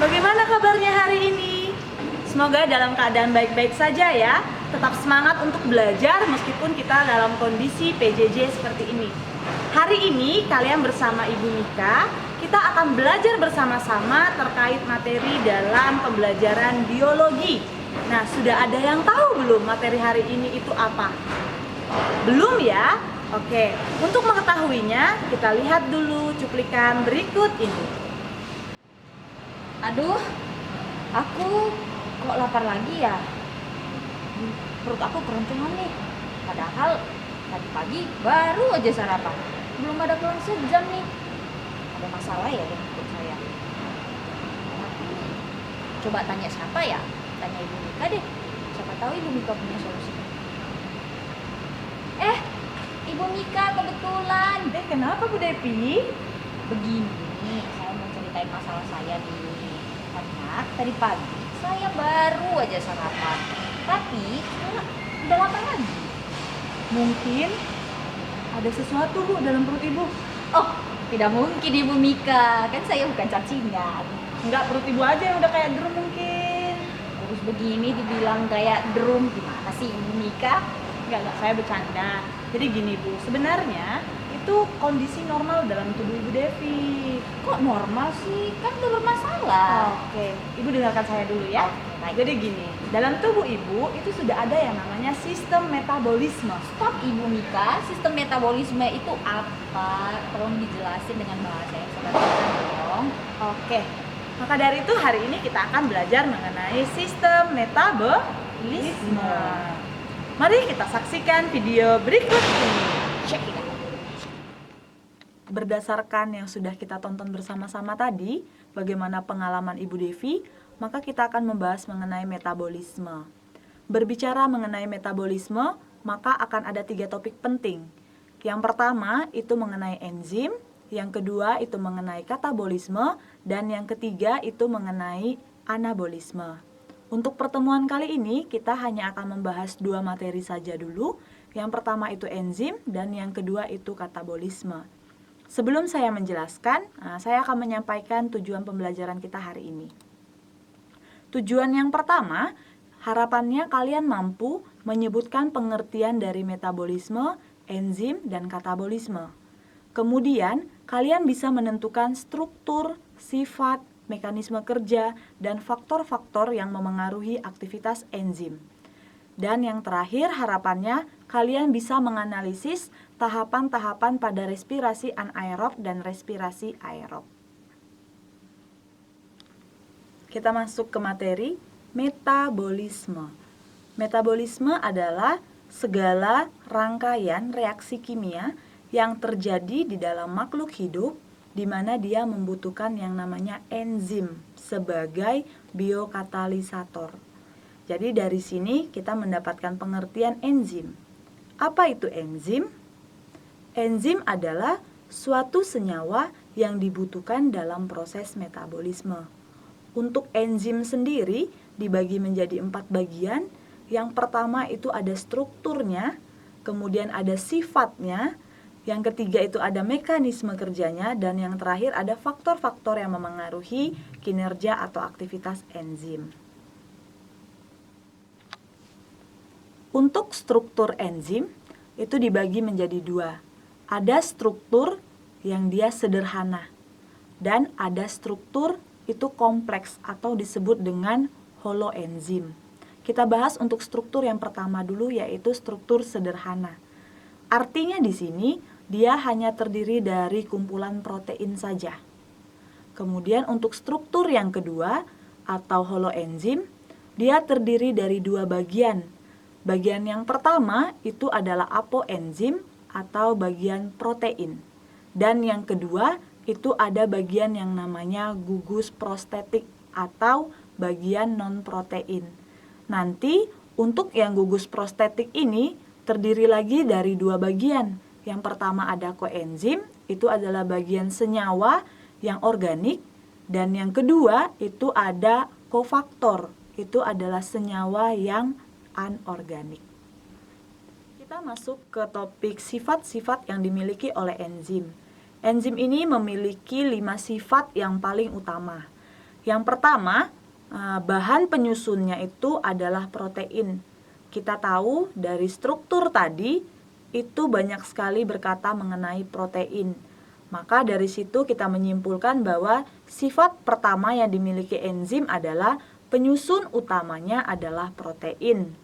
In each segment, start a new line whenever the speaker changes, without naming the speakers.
Bagaimana kabarnya hari ini? Semoga dalam keadaan baik-baik saja ya. Tetap semangat untuk belajar meskipun kita dalam kondisi PJJ seperti ini. Hari ini kalian bersama Ibu Mika, kita akan belajar bersama-sama terkait materi dalam pembelajaran biologi. Nah, sudah ada yang tahu belum materi hari ini itu apa? Belum ya? Oke, untuk mengetahuinya kita lihat dulu cuplikan berikut ini.
Aduh, aku kok lapar lagi ya? Perut aku keroncongan nih. Padahal tadi pagi baru aja sarapan. Belum ada kelang sejam nih. Ada masalah ya dengan perut saya? Tapi, coba tanya siapa ya? Tanya Ibu Mika deh. Siapa tahu Ibu Mika punya solusi. Ibu Mika kebetulan.
Kenapa Bu Devi?
Begini, saya mau ceritain masalah saya nih. Karena tadi pagi saya baru aja sarapan, tapi udah lapar lagi.
Mungkin ada sesuatu Bu dalam perut Ibu.
Oh, tidak mungkin Ibu Mika, kan saya bukan cacingan.
Enggak, perut Ibu aja yang udah kayak drum mungkin.
Terus begini dibilang kayak drum, gimana sih Ibu Mika?
Enggak, saya bercanda. Jadi gini Bu, sebenarnya itu kondisi normal dalam tubuh Ibu Devi.
Kok normal sih? Kan udah bermasalah.
Oke, Ibu dengarkan saya dulu ya.
Oke, baik.
Jadi gini, dalam tubuh Ibu itu sudah ada yang namanya sistem metabolisme.
Stop Ibu Mika, sistem metabolisme itu apa? Tolong dijelasin dengan bahasa yang sederhana dong.
Oke, maka dari itu hari ini kita akan belajar mengenai sistem metabolisme. Mari kita saksikan video berikut ini.
Check it out.
Berdasarkan yang sudah kita tonton bersama-sama tadi, bagaimana pengalaman Ibu Devi, maka kita akan membahas mengenai metabolisme. Berbicara mengenai metabolisme, maka akan ada 3 topik penting. Yang pertama itu mengenai enzim, yang kedua itu mengenai katabolisme, dan yang ketiga itu mengenai anabolisme. Untuk pertemuan kali ini, kita hanya akan membahas 2 materi saja dulu. Yang pertama itu enzim, dan yang kedua itu katabolisme. Sebelum saya menjelaskan, saya akan menyampaikan tujuan pembelajaran kita hari ini. Tujuan yang pertama, harapannya kalian mampu menyebutkan pengertian dari metabolisme, enzim, dan katabolisme. Kemudian, kalian bisa menentukan struktur, sifat, mekanisme kerja, dan faktor-faktor yang memengaruhi aktivitas enzim. Dan yang terakhir, harapannya kalian bisa menganalisis tahapan-tahapan pada respirasi anaerob dan respirasi aerob. Kita masuk ke materi metabolisme. Metabolisme adalah segala rangkaian reaksi kimia yang terjadi di dalam makhluk hidup di mana dia membutuhkan yang namanya enzim sebagai biokatalisator. Jadi dari sini kita mendapatkan pengertian enzim. Apa itu enzim? Enzim adalah suatu senyawa yang dibutuhkan dalam proses metabolisme. Untuk enzim sendiri dibagi menjadi 4 bagian. Yang pertama itu ada strukturnya, kemudian ada sifatnya, yang ketiga itu ada mekanisme kerjanya, dan yang terakhir ada faktor-faktor yang memengaruhi kinerja atau aktivitas enzim. Untuk struktur enzim itu dibagi menjadi 2. Ada struktur yang dia sederhana dan ada struktur itu kompleks atau disebut dengan holoenzim. Kita bahas untuk struktur yang pertama dulu, yaitu struktur sederhana. Artinya di sini dia hanya terdiri dari kumpulan protein saja. Kemudian untuk struktur yang kedua atau holoenzim, dia terdiri dari 2 bagian. Bagian yang pertama itu adalah apoenzim atau bagian protein. Dan yang kedua itu ada bagian yang namanya gugus prostetik atau bagian non-protein. Nanti untuk yang gugus prostetik ini terdiri lagi dari 2 bagian. Yang pertama ada koenzim, itu adalah bagian senyawa yang organik. Dan yang kedua itu ada kofaktor, itu adalah senyawa yang anorganik. Kita masuk ke topik sifat-sifat yang dimiliki oleh enzim. Enzim ini memiliki 5 sifat yang paling utama. Yang pertama, bahan penyusunnya itu adalah protein. Kita tahu dari struktur tadi itu banyak sekali berkata mengenai protein. Maka dari situ kita menyimpulkan bahwa sifat pertama yang dimiliki enzim adalah penyusun utamanya adalah protein.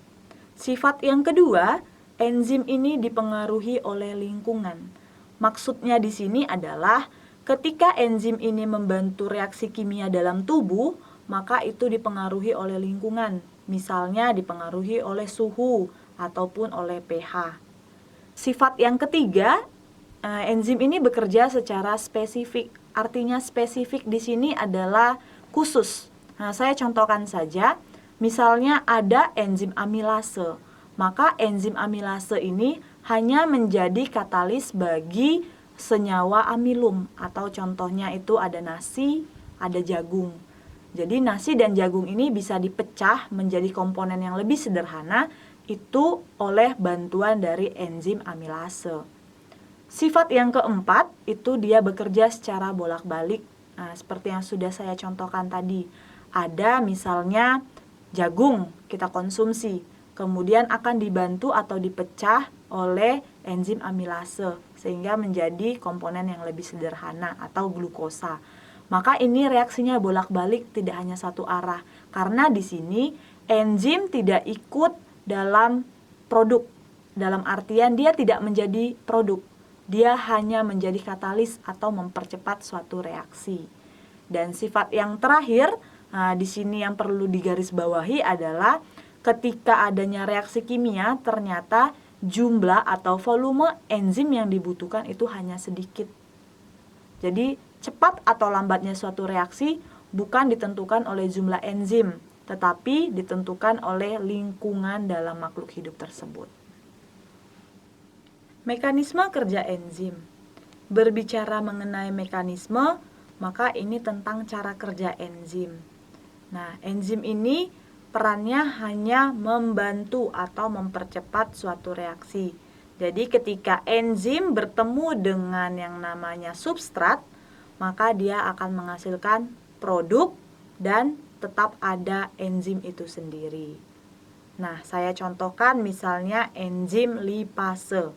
Sifat yang kedua, enzim ini dipengaruhi oleh lingkungan. Maksudnya di sini adalah ketika enzim ini membantu reaksi kimia dalam tubuh, maka itu dipengaruhi oleh lingkungan. Misalnya dipengaruhi oleh suhu ataupun oleh pH. Sifat yang ketiga, enzim ini bekerja secara spesifik. Artinya spesifik di sini adalah khusus. Nah, saya contohkan saja. Misalnya ada enzim amilase. Maka enzim amilase ini hanya menjadi katalis bagi senyawa amilum, atau contohnya itu ada nasi, ada jagung. Jadi nasi dan jagung ini bisa dipecah menjadi komponen yang lebih sederhana itu oleh bantuan dari enzim amilase. Sifat yang keempat itu dia bekerja secara bolak-balik. Nah, seperti yang sudah saya contohkan tadi. Ada misalnya jagung kita konsumsi, kemudian akan dibantu atau dipecah oleh enzim amilase sehingga menjadi komponen yang lebih sederhana atau glukosa. Maka ini reaksinya bolak-balik, tidak hanya satu arah. Karena di sini enzim tidak ikut dalam produk. Dalam artian dia tidak menjadi produk. Dia hanya menjadi katalis atau mempercepat suatu reaksi. Dan sifat yang terakhir, di sini yang perlu digarisbawahi adalah ketika adanya reaksi kimia, ternyata jumlah atau volume enzim yang dibutuhkan itu hanya sedikit. Jadi cepat atau lambatnya suatu reaksi bukan ditentukan oleh jumlah enzim, tetapi ditentukan oleh lingkungan dalam makhluk hidup tersebut. Mekanisme kerja enzim. Berbicara mengenai mekanisme, maka ini tentang cara kerja enzim. Nah, enzim ini perannya hanya membantu atau mempercepat suatu reaksi. Jadi ketika enzim bertemu dengan yang namanya substrat, maka dia akan menghasilkan produk dan tetap ada enzim itu sendiri. Nah, saya contohkan misalnya enzim lipase.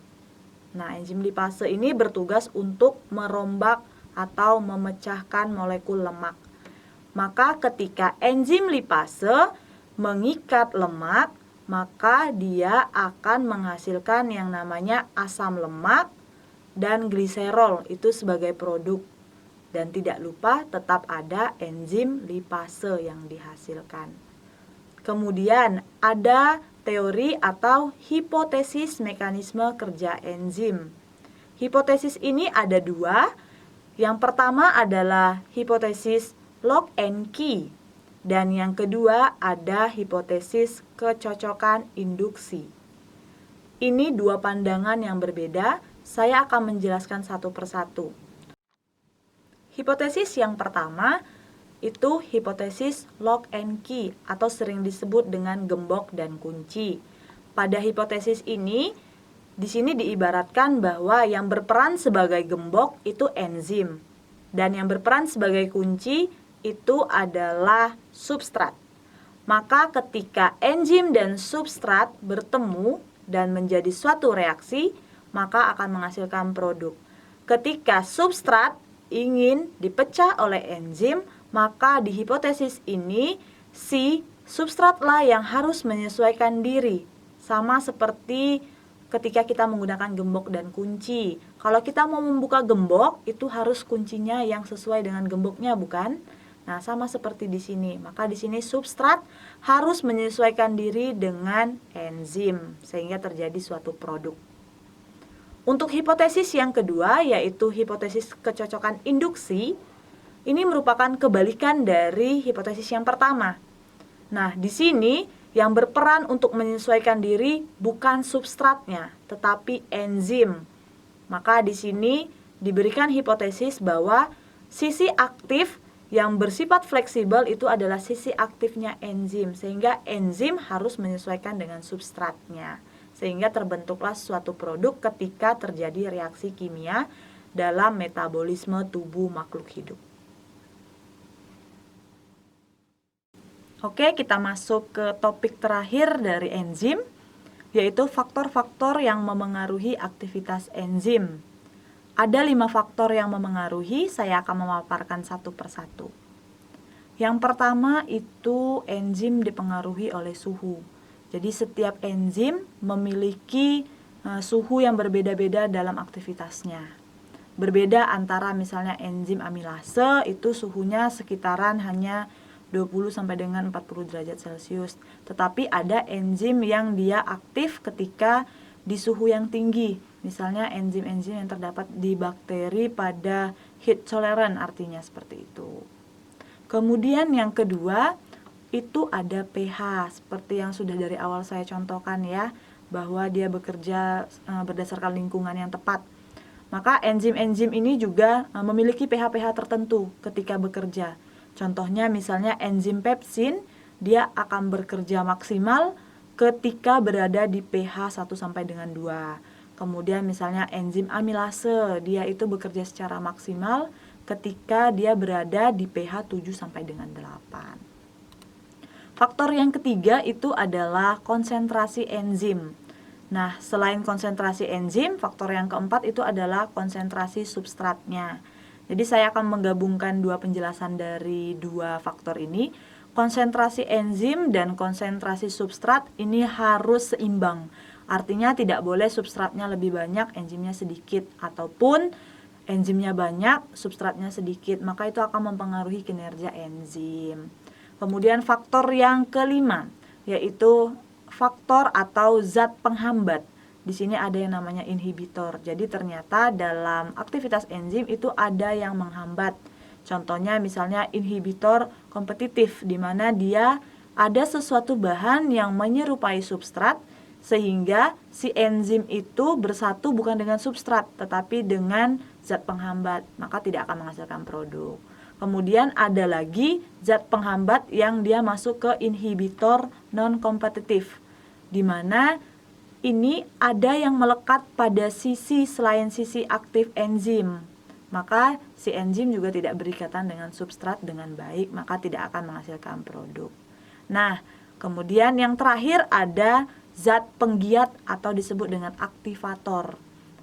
Nah, enzim lipase ini bertugas untuk merombak atau memecahkan molekul lemak. Maka ketika enzim lipase mengikat lemak, maka dia akan menghasilkan yang namanya asam lemak dan gliserol itu sebagai produk. Dan tidak lupa tetap ada enzim lipase yang dihasilkan. Kemudian ada teori atau hipotesis mekanisme kerja enzim. Hipotesis ini ada dua. Yang pertama adalah hipotesis lock and key. Dan yang kedua ada hipotesis kecocokan induksi. Ini dua pandangan yang berbeda, saya akan menjelaskan satu persatu. Hipotesis yang pertama itu hipotesis lock and key atau sering disebut dengan gembok dan kunci. Pada hipotesis ini, di sini diibaratkan bahwa yang berperan sebagai gembok itu enzim dan yang berperan sebagai kunci itu adalah substrat. Maka ketika enzim dan substrat bertemu dan menjadi suatu reaksi, maka akan menghasilkan produk. Ketika substrat ingin dipecah oleh enzim, maka di hipotesis ini si substratlah yang harus menyesuaikan diri. Sama seperti ketika kita menggunakan gembok dan kunci. Kalau kita mau membuka gembok, itu harus kuncinya yang sesuai dengan gemboknya, bukan? Nah, sama seperti di sini. Maka di sini substrat harus menyesuaikan diri dengan enzim sehingga terjadi suatu produk. Untuk hipotesis yang kedua, yaitu hipotesis kecocokan induksi, ini merupakan kebalikan dari hipotesis yang pertama. Nah, di sini yang berperan untuk menyesuaikan diri bukan substratnya, tetapi enzim. Maka di sini diberikan hipotesis bahwa sisi aktif yang bersifat fleksibel itu adalah sisi aktifnya enzim, sehingga enzim harus menyesuaikan dengan substratnya, sehingga terbentuklah suatu produk ketika terjadi reaksi kimia dalam metabolisme tubuh makhluk hidup. Oke, kita masuk ke topik terakhir dari enzim, yaitu faktor-faktor yang memengaruhi aktivitas enzim. Ada 5 faktor yang memengaruhi, saya akan memaparkan satu persatu. Yang pertama itu enzim dipengaruhi oleh suhu. Jadi setiap enzim memiliki suhu yang berbeda-beda dalam aktivitasnya. Berbeda antara misalnya enzim amilase itu suhunya sekitaran hanya 20 sampai dengan 40 derajat Celcius. Tetapi ada enzim yang dia aktif ketika di suhu yang tinggi. Misalnya enzim-enzim yang terdapat di bakteri pada heat tolerant, artinya seperti itu. Kemudian yang kedua itu ada pH, seperti yang sudah dari awal saya contohkan ya, bahwa dia bekerja berdasarkan lingkungan yang tepat. Maka enzim-enzim ini juga memiliki pH-pH tertentu ketika bekerja. Contohnya misalnya enzim pepsin, dia akan bekerja maksimal ketika berada di pH 1 sampai dengan 2. Kemudian misalnya enzim amilase, dia itu bekerja secara maksimal ketika dia berada di pH 7 sampai dengan 8. Faktor yang ketiga itu adalah konsentrasi enzim. Nah, selain konsentrasi enzim, faktor yang keempat itu adalah konsentrasi substratnya. Jadi saya akan menggabungkan dua penjelasan dari dua faktor ini. Konsentrasi enzim dan konsentrasi substrat ini harus seimbang. Artinya tidak boleh substratnya lebih banyak, enzimnya sedikit, ataupun enzimnya banyak, substratnya sedikit. Maka itu akan mempengaruhi kinerja enzim. Kemudian faktor yang kelima, yaitu faktor atau zat penghambat. Di sini ada yang namanya inhibitor. Jadi ternyata dalam aktivitas enzim itu ada yang menghambat. Contohnya misalnya inhibitor kompetitif, di mana dia ada sesuatu bahan yang menyerupai substrat, sehingga si enzim itu bersatu bukan dengan substrat, tetapi dengan zat penghambat, maka tidak akan menghasilkan produk. Kemudian ada lagi zat penghambat yang dia masuk ke inhibitor non-kompetitif, di mana ini ada yang melekat pada sisi selain sisi aktif enzim. Maka si enzim juga tidak berikatan dengan substrat dengan baik, maka tidak akan menghasilkan produk. Nah, kemudian yang terakhir ada zat penggiat atau disebut dengan aktivator.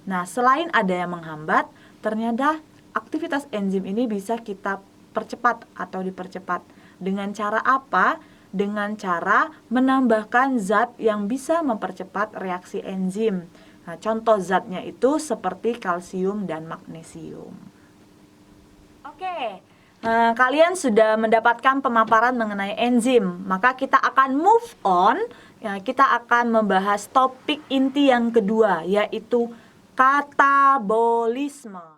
Nah, selain ada yang menghambat, ternyata aktivitas enzim ini bisa kita percepat atau dipercepat. Dengan cara apa? Dengan cara menambahkan zat yang bisa mempercepat reaksi enzim. Nah, contoh zatnya itu seperti kalsium dan magnesium. Oke, kalian sudah mendapatkan pemaparan mengenai enzim. Maka kita akan move on. Ya, kita akan membahas topik inti yang kedua, yaitu katabolisme.